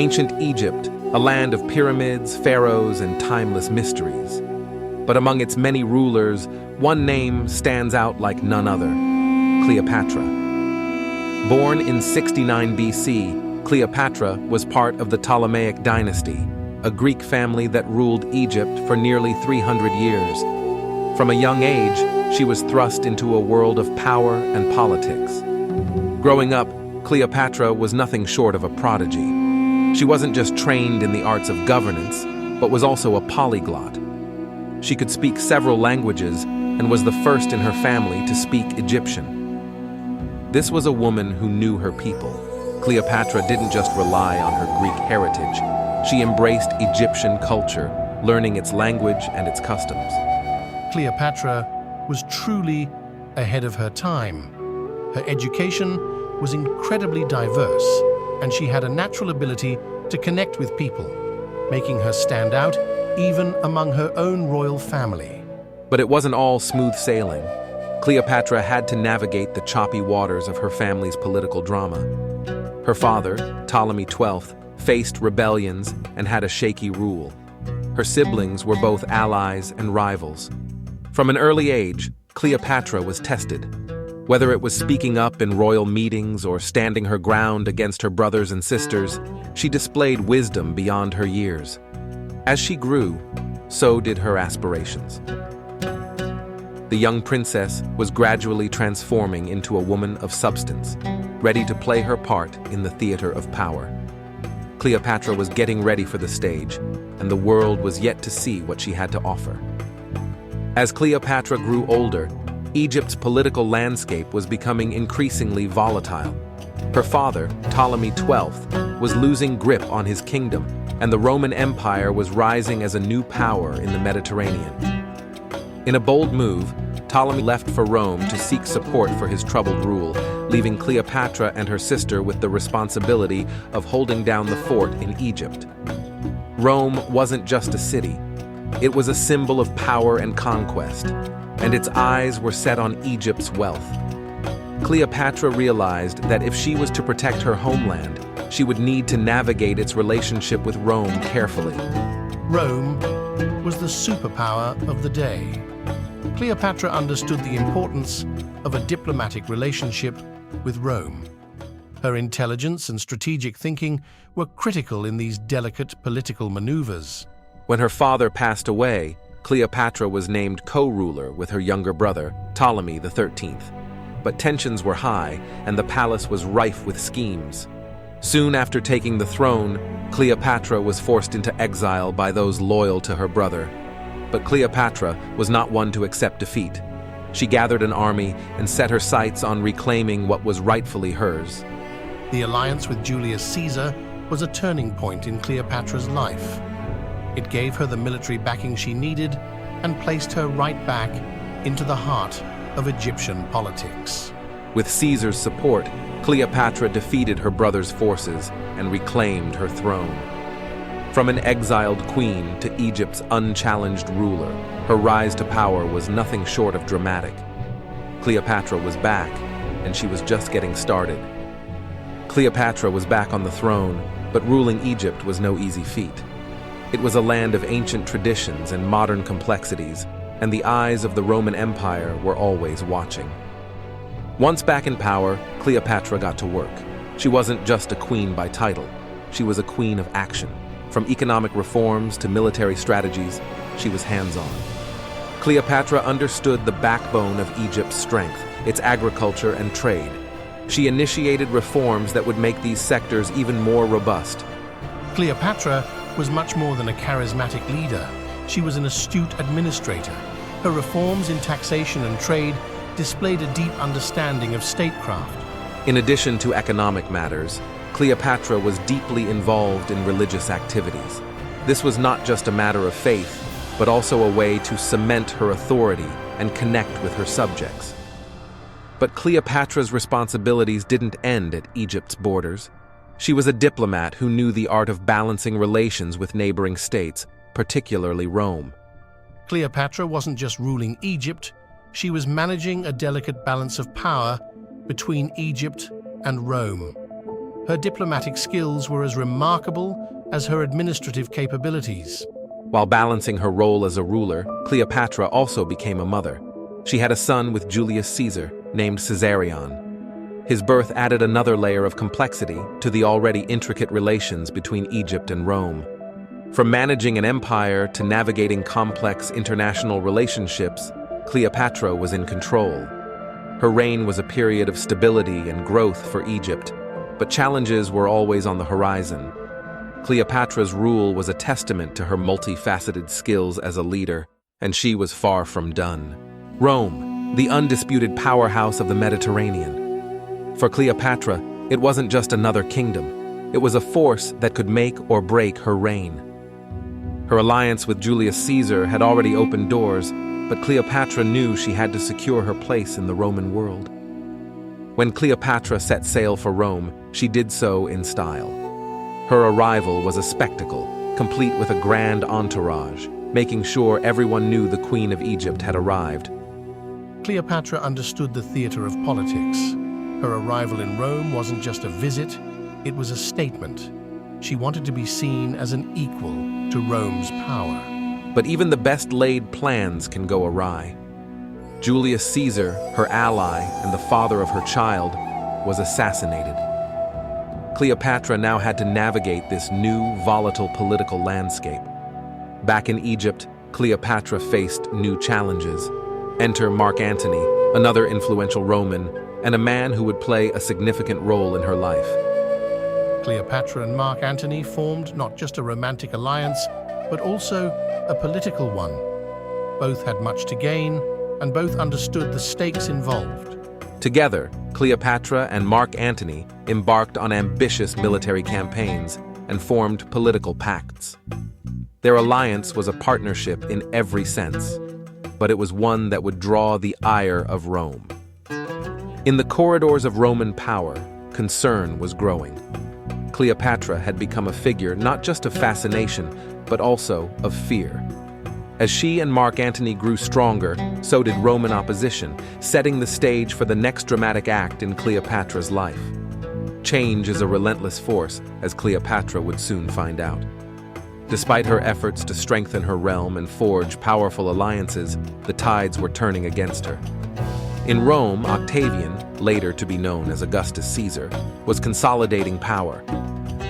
Ancient Egypt, a land of pyramids, pharaohs, and timeless mysteries. But among its many rulers, one name stands out like none other: Cleopatra. Born in 69 BC, Cleopatra was part of the Ptolemaic dynasty, a Greek family that ruled Egypt for nearly 300 years. From a young age, she was thrust into a world of power and politics. Growing up, Cleopatra was nothing short of a prodigy. She wasn't just trained in the arts of governance, but was also a polyglot. She could speak several languages and was the first in her family to speak Egyptian. This was a woman who knew her people. Cleopatra didn't just rely on her Greek heritage. She embraced Egyptian culture, learning its language and its customs. Cleopatra was truly ahead of her time. Her education was incredibly diverse, and she had a natural ability to connect with people, making her stand out even among her own royal family. But it wasn't all smooth sailing. Cleopatra had to navigate the choppy waters of her family's political drama. Her father, Ptolemy XII, faced rebellions and had a shaky rule. Her siblings were both allies and rivals. From an early age, Cleopatra was tested. Whether it was speaking up in royal meetings or standing her ground against her brothers and sisters, she displayed wisdom beyond her years. As she grew, so did her aspirations. The young princess was gradually transforming into a woman of substance, ready to play her part in the theater of power. Cleopatra was getting ready for the stage, and the world was yet to see what she had to offer. As Cleopatra grew older, Egypt's political landscape was becoming increasingly volatile. Her father, Ptolemy XII, was losing grip on his kingdom, and the Roman Empire was rising as a new power in the Mediterranean. In a bold move, Ptolemy left for Rome to seek support for his troubled rule, leaving Cleopatra and her sister with the responsibility of holding down the fort in Egypt. Rome wasn't just a city. It was a symbol of power and conquest, and its eyes were set on Egypt's wealth. Cleopatra realized that if she was to protect her homeland, she would need to navigate its relationship with Rome carefully. Rome was the superpower of the day. Cleopatra understood the importance of a diplomatic relationship with Rome. Her intelligence and strategic thinking were critical in these delicate political maneuvers. When her father passed away, Cleopatra was named co-ruler with her younger brother, Ptolemy XIII. But tensions were high, and the palace was rife with schemes. Soon after taking the throne, Cleopatra was forced into exile by those loyal to her brother. But Cleopatra was not one to accept defeat. She gathered an army and set her sights on reclaiming what was rightfully hers. The alliance with Julius Caesar was a turning point in Cleopatra's life. It gave her the military backing she needed and placed her right back into the heart of Egyptian politics. With Caesar's support, Cleopatra defeated her brother's forces and reclaimed her throne. From an exiled queen to Egypt's unchallenged ruler, her rise to power was nothing short of dramatic. Cleopatra was back, and she was just getting started. Cleopatra was back on the throne, but ruling Egypt was no easy feat. It was a land of ancient traditions and modern complexities, and the eyes of the Roman Empire were always watching. Once back in power, Cleopatra got to work. She wasn't just a queen by title. She was a queen of action. From economic reforms to military strategies, she was hands-on. Cleopatra understood the backbone of Egypt's strength, its agriculture and trade. She initiated reforms that would make these sectors even more robust. Cleopatra was much more than a charismatic leader. She was an astute administrator. Her reforms in taxation and trade displayed a deep understanding of statecraft. In addition to economic matters, Cleopatra was deeply involved in religious activities. This was not just a matter of faith, but also a way to cement her authority and connect with her subjects. But Cleopatra's responsibilities didn't end at Egypt's borders. She was a diplomat who knew the art of balancing relations with neighboring states, particularly Rome. Cleopatra wasn't just ruling Egypt, she was managing a delicate balance of power between Egypt and Rome. Her diplomatic skills were as remarkable as her administrative capabilities. While balancing her role as a ruler, Cleopatra also became a mother. She had a son with Julius Caesar, named Caesarion. His birth added another layer of complexity to the already intricate relations between Egypt and Rome. From managing an empire to navigating complex international relationships, Cleopatra was in control. Her reign was a period of stability and growth for Egypt, but challenges were always on the horizon. Cleopatra's rule was a testament to her multifaceted skills as a leader, and she was far from done. Rome, the undisputed powerhouse of the Mediterranean. For Cleopatra, it wasn't just another kingdom. It was a force that could make or break her reign. Her alliance with Julius Caesar had already opened doors, but Cleopatra knew she had to secure her place in the Roman world. When Cleopatra set sail for Rome, she did so in style. Her arrival was a spectacle, complete with a grand entourage, making sure everyone knew the Queen of Egypt had arrived. Cleopatra understood the theater of politics. Her arrival in Rome wasn't just a visit, it was a statement. She wanted to be seen as an equal to Rome's power. But even the best-laid plans can go awry. Julius Caesar, her ally and the father of her child, was assassinated. Cleopatra now had to navigate this new, volatile political landscape. Back in Egypt, Cleopatra faced new challenges. Enter Mark Antony, another influential Roman, and a man who would play a significant role in her life. Cleopatra and Mark Antony formed not just a romantic alliance, but also a political one. Both had much to gain, and both understood the stakes involved. Together, Cleopatra and Mark Antony embarked on ambitious military campaigns and formed political pacts. Their alliance was a partnership in every sense, but it was one that would draw the ire of Rome. In the corridors of Roman power, concern was growing. Cleopatra had become a figure not just of fascination, but also of fear. As she and Mark Antony grew stronger, so did Roman opposition, setting the stage for the next dramatic act in Cleopatra's life. Change is a relentless force, as Cleopatra would soon find out. Despite her efforts to strengthen her realm and forge powerful alliances, the tides were turning against her. In Rome, Octavian, later to be known as Augustus Caesar, was consolidating power.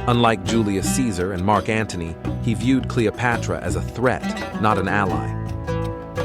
Unlike Julius Caesar and Mark Antony, he viewed Cleopatra as a threat, not an ally.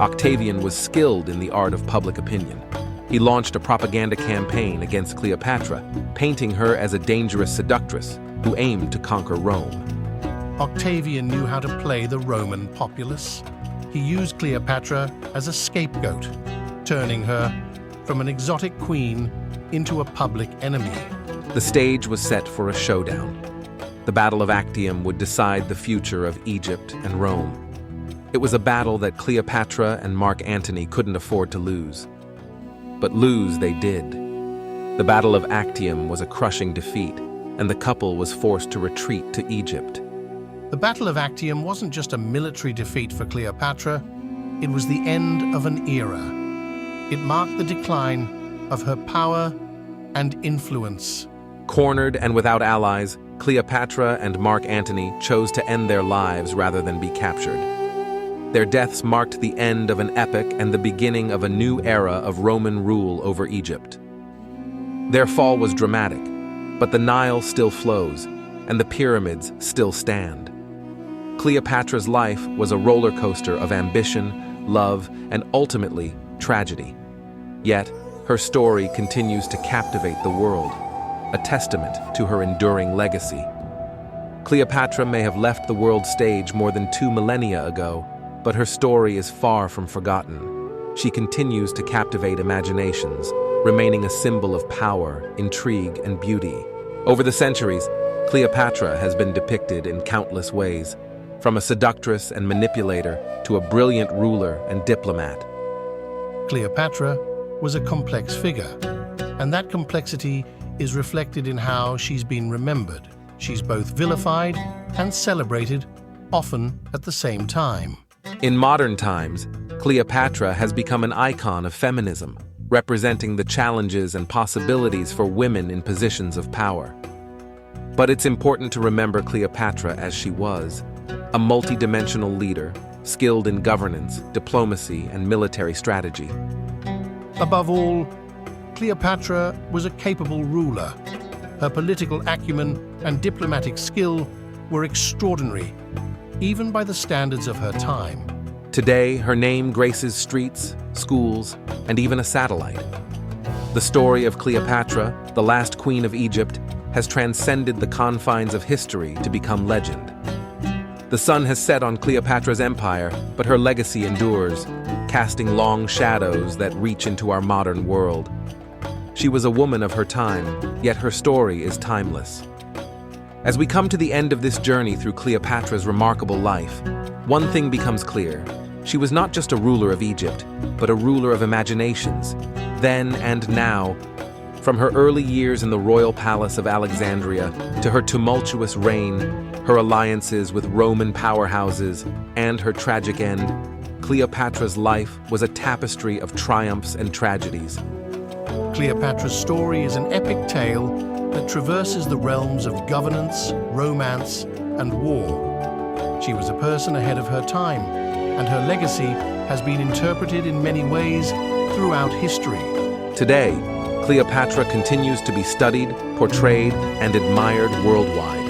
Octavian was skilled in the art of public opinion. He launched a propaganda campaign against Cleopatra, painting her as a dangerous seductress who aimed to conquer Rome. Octavian knew how to play the Roman populace. He used Cleopatra as a scapegoat, turning her from an exotic queen into a public enemy. The stage was set for a showdown. The Battle of Actium would decide the future of Egypt and Rome. It was a battle that Cleopatra and Mark Antony couldn't afford to lose. But lose they did. The Battle of Actium was a crushing defeat, and the couple was forced to retreat to Egypt. The Battle of Actium wasn't just a military defeat for Cleopatra, it was the end of an era. It marked the decline of her power and influence. Cornered and without allies, Cleopatra and Mark Antony chose to end their lives rather than be captured. Their deaths marked the end of an epic and the beginning of a new era of Roman rule over Egypt. Their fall was dramatic, but the Nile still flows, and the pyramids still stand. Cleopatra's life was a roller coaster of ambition, love, and ultimately, tragedy. Yet, her story continues to captivate the world, a testament to her enduring legacy. Cleopatra may have left the world stage more than 2 millennia ago, but her story is far from forgotten. She continues to captivate imaginations, remaining a symbol of power, intrigue, and beauty. Over the centuries, Cleopatra has been depicted in countless ways, from a seductress and manipulator to a brilliant ruler and diplomat. Cleopatra was a complex figure, and that complexity is reflected in how she's been remembered. She's both vilified and celebrated, often at the same time. In modern times, Cleopatra has become an icon of feminism, representing the challenges and possibilities for women in positions of power. But it's important to remember Cleopatra as she was, a multidimensional leader, skilled in governance, diplomacy, and military strategy. Above all, Cleopatra was a capable ruler. Her political acumen and diplomatic skill were extraordinary, even by the standards of her time. Today, her name graces streets, schools, and even a satellite. The story of Cleopatra, the last queen of Egypt, has transcended the confines of history to become legend. The sun has set on Cleopatra's empire, but her legacy endures, casting long shadows that reach into our modern world. She was a woman of her time, yet her story is timeless. As we come to the end of this journey through Cleopatra's remarkable life, one thing becomes clear. She was not just a ruler of Egypt, but a ruler of imaginations, then and now. From her early years in the royal palace of Alexandria to her tumultuous reign, her alliances with Roman powerhouses, and her tragic end, Cleopatra's life was a tapestry of triumphs and tragedies. Cleopatra's story is an epic tale that traverses the realms of governance, romance, and war. She was a person ahead of her time, and her legacy has been interpreted in many ways throughout history. Today, Cleopatra continues to be studied, portrayed, and admired worldwide.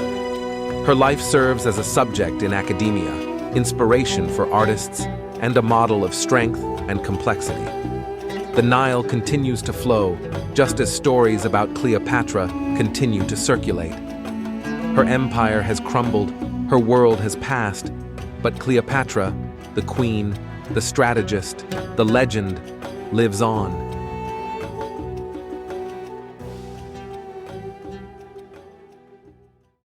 Her life serves as a subject in academia, inspiration for artists, and a model of strength and complexity. The Nile continues to flow, just as stories about Cleopatra continue to circulate. Her empire has crumbled, her world has passed, but Cleopatra, the queen, the strategist, the legend, lives on.